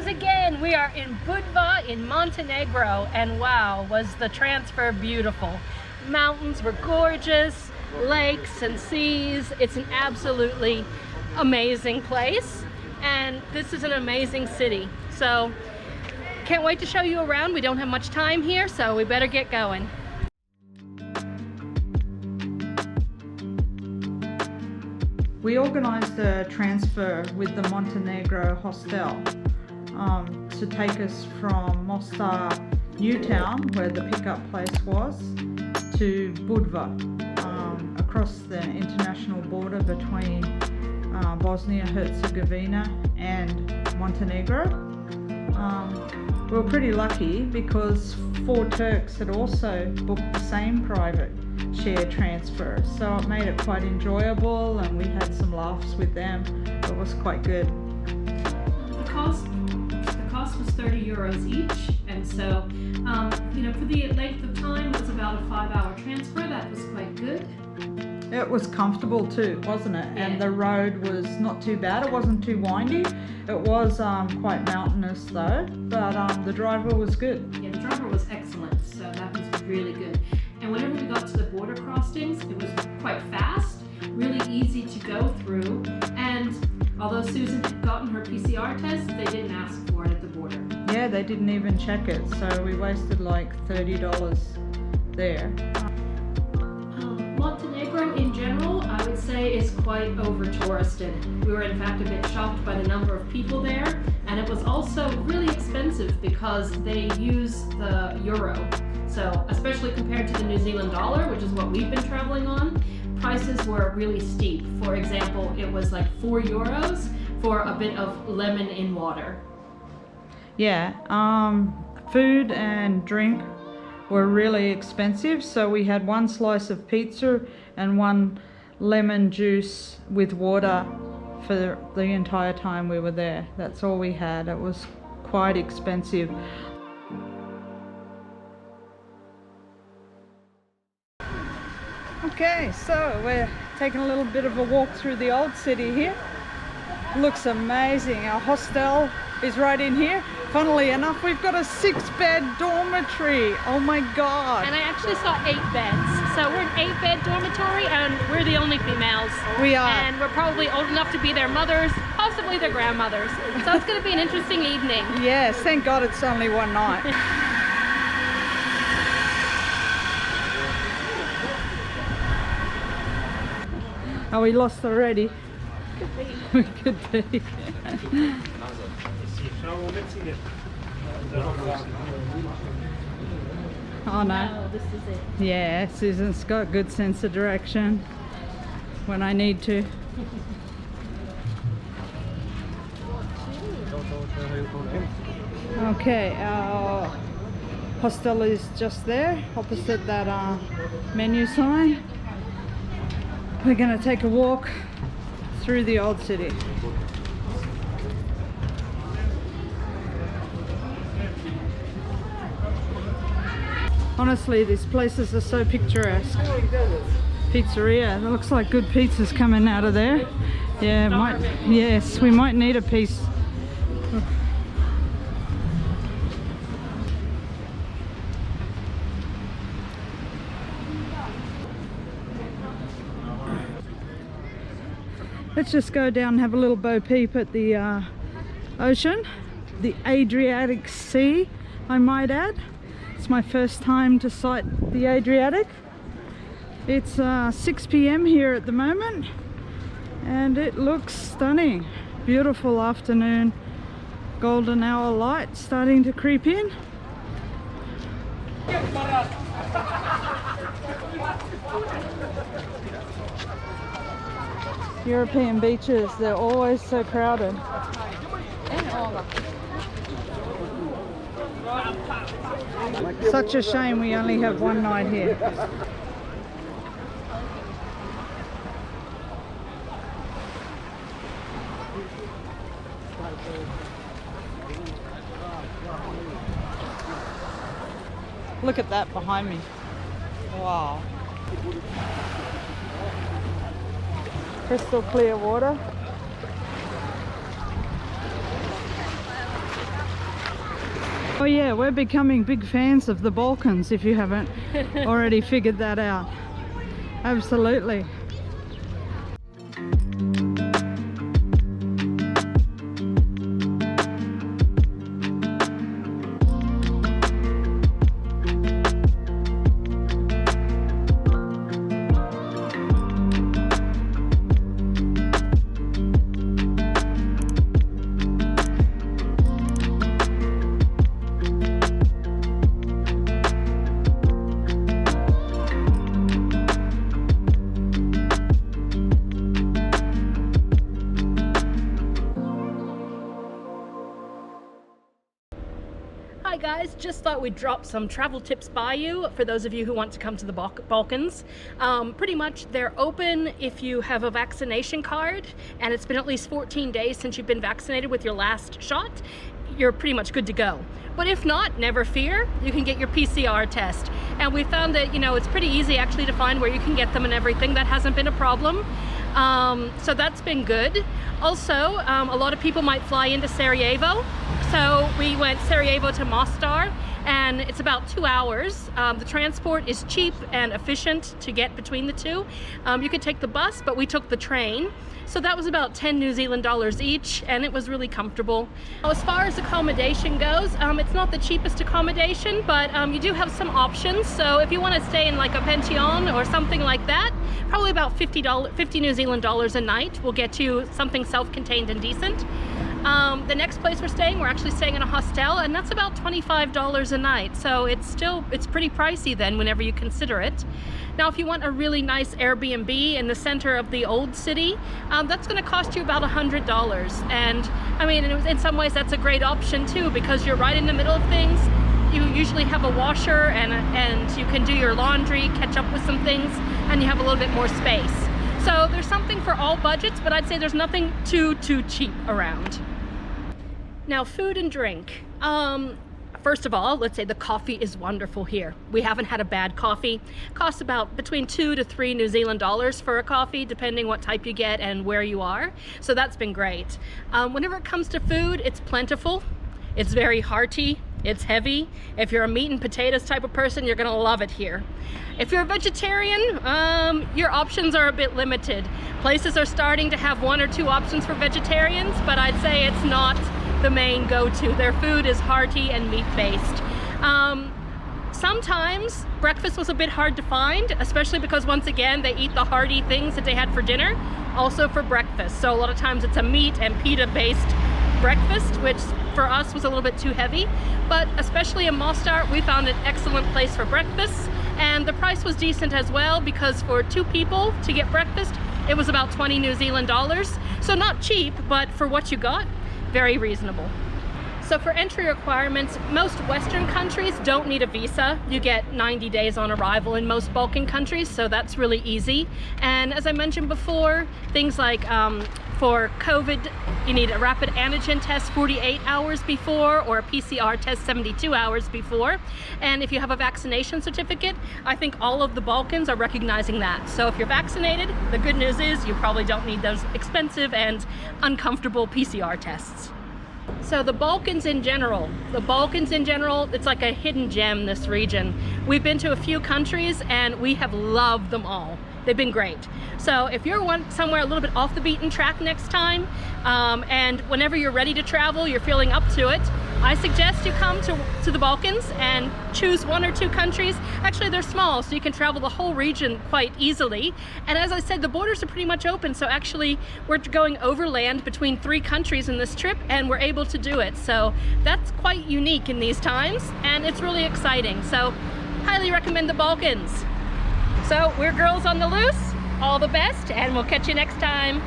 again. We are in Budva in Montenegro, and wow, was the transfer beautiful. Mountains were gorgeous, lakes and seas. It's an absolutely amazing place, and this is an amazing city. So can't wait to show you around. We don't have much time here, so we better get going. We organised a transfer with the Montenegro hostel to take us from Mostar, Newtown, where the pickup place was, to Budva, across the international border between Bosnia-Herzegovina and Montenegro. We were pretty lucky because 4 Turks had also booked the same private share transfer, so it made it quite enjoyable, and we had some laughs with them. It was quite good. The cost was 30 euros each, and so you know, for the length of time, it was about a 5-hour transfer. That was quite good. It was comfortable too, wasn't it? Yeah. And the road was not too bad. It wasn't too windy. It was quite mountainous though, but the driver was good. Yeah, the driver was excellent, so that was really good. And whenever we got to the border crossings, it was quite fast, really easy to go through. And although Susan had gotten her PCR test, they didn't ask for it at the border. Yeah, they didn't even check it, so we wasted like $30 there. Montenegro in general, I would say, is quite over-touristed. We were in fact a bit shocked by the number of people there, and it was also really expensive because they use the euro. So especially compared to the New Zealand dollar, which is what we've been traveling on, prices were really steep. For example, it was like 4 euros for a bit of lemon in water. Yeah, food and drink were really expensive, so we had 1 slice of pizza and 1 lemon juice with water for the entire time we were there. That's all we had. It was quite expensive. Okay, so we're taking a little bit of a walk through the old city here. Looks amazing. Our hostel is right in here. Funnily enough, we've got a 6-bed dormitory. Oh my God. And I actually saw 8 beds. So we're an 8-bed dormitory, and we're the only females. We are. And we're probably old enough to be their mothers, possibly their grandmothers. So it's going to be an interesting evening. Yes, thank God it's only one night. Are we lost already? Could be. We could be. Oh no. No, this is it. Yeah, Susan's got good sense of direction when I need to. Okay, our hostel is just there, opposite that menu sign. We're going to take a walk through the old city. Honestly, these places are so picturesque. Pizzeria, it looks like good pizza's coming out of there. Yeah, yes, we might need a piece. Let's just go down and have a little bo peep at the ocean, the Adriatic Sea, I might add. It's my first time to sight the Adriatic. It's 6 p.m. here at the moment, and it looks stunning. Beautiful afternoon, golden hour light starting to creep in. European beaches, they're always so crowded. Such a shame we only have one night here. Look at that behind me. Wow. Crystal clear water. Oh yeah, we're becoming big fans of the Balkans, if you haven't already figured that out. Absolutely. Hi guys, just thought we'd drop some travel tips by you for those of you who want to come to the Balkans. Pretty much they're open if you have a vaccination card and it's been at least 14 days since you've been vaccinated with your last shot. You're pretty much good to go. But if not, never fear, you can get your PCR test. And we found that, you know, it's pretty easy actually to find where you can get them and everything. That hasn't been a problem. So that's been good. Also, a lot of people might fly into Sarajevo. So we went Sarajevo to Mostar, and it's about 2 hours. The transport is cheap and efficient to get between the two. You could take the bus, but we took the train. So that was about 10 New Zealand dollars each, and it was really comfortable. As far as accommodation goes, it's not the cheapest accommodation, but you do have some options. So if you want to stay in like a pension or something like that, probably about 50 New Zealand dollars a night will get you something self-contained and decent. The next place we're actually staying in a hostel, and that's about $25 a night. So it's pretty pricey then whenever you consider it. Now, if you want a really nice Airbnb in the center of the old city, that's going to cost you about $100. And I mean, in some ways that's a great option too, because you're right in the middle of things. You usually have a washer and you can do your laundry, catch up with some things, and you have a little bit more space. So there's something for all budgets, but I'd say there's nothing too cheap around. Now, food and drink. First of all, let's say the coffee is wonderful here. We haven't had a bad coffee. Costs about between 2 to 3 New Zealand dollars for a coffee, depending what type you get and where you are. So that's been great. Whenever it comes to food, it's plentiful. It's very hearty. It's heavy. If you're a meat and potatoes type of person, you're gonna love it here. If you're a vegetarian, your options are a bit limited. Places are starting to have 1 or 2 options for vegetarians, but I'd say it's not the main go-to. Their food is hearty and meat-based. Sometimes breakfast was a bit hard to find, especially because once again they eat the hearty things that they had for dinner also for breakfast. So a lot of times it's a meat and pita-based breakfast, which for us was a little bit too heavy. But especially in Mostar, we found an excellent place for breakfast, and the price was decent as well, because for 2 people to get breakfast, it was about 20 New Zealand dollars. So not cheap, but for what you got, very reasonable. So for entry requirements, most Western countries don't need a visa. You get 90 days on arrival in most Balkan countries, so that's really easy. And as I mentioned before, things like for COVID, you need a rapid antigen test 48 hours before, or a PCR test 72 hours before. And if you have a vaccination certificate, I think all of the Balkans are recognizing that. So if you're vaccinated, the good news is you probably don't need those expensive and uncomfortable PCR tests. So the Balkans in general, it's like a hidden gem, this region. We've been to a few countries and we have loved them all. They've been great. So if you're somewhere a little bit off the beaten track next time, and whenever you're ready to travel, you're feeling up to it, I suggest you come to the Balkans and choose 1 or 2 countries. Actually, they're small, so you can travel the whole region quite easily. And as I said, the borders are pretty much open. So actually, we're going overland between 3 countries in this trip, and we're able to do it. So that's quite unique in these times, and it's really exciting. So highly recommend the Balkans. So we're girls on the loose. All the best, and we'll catch you next time.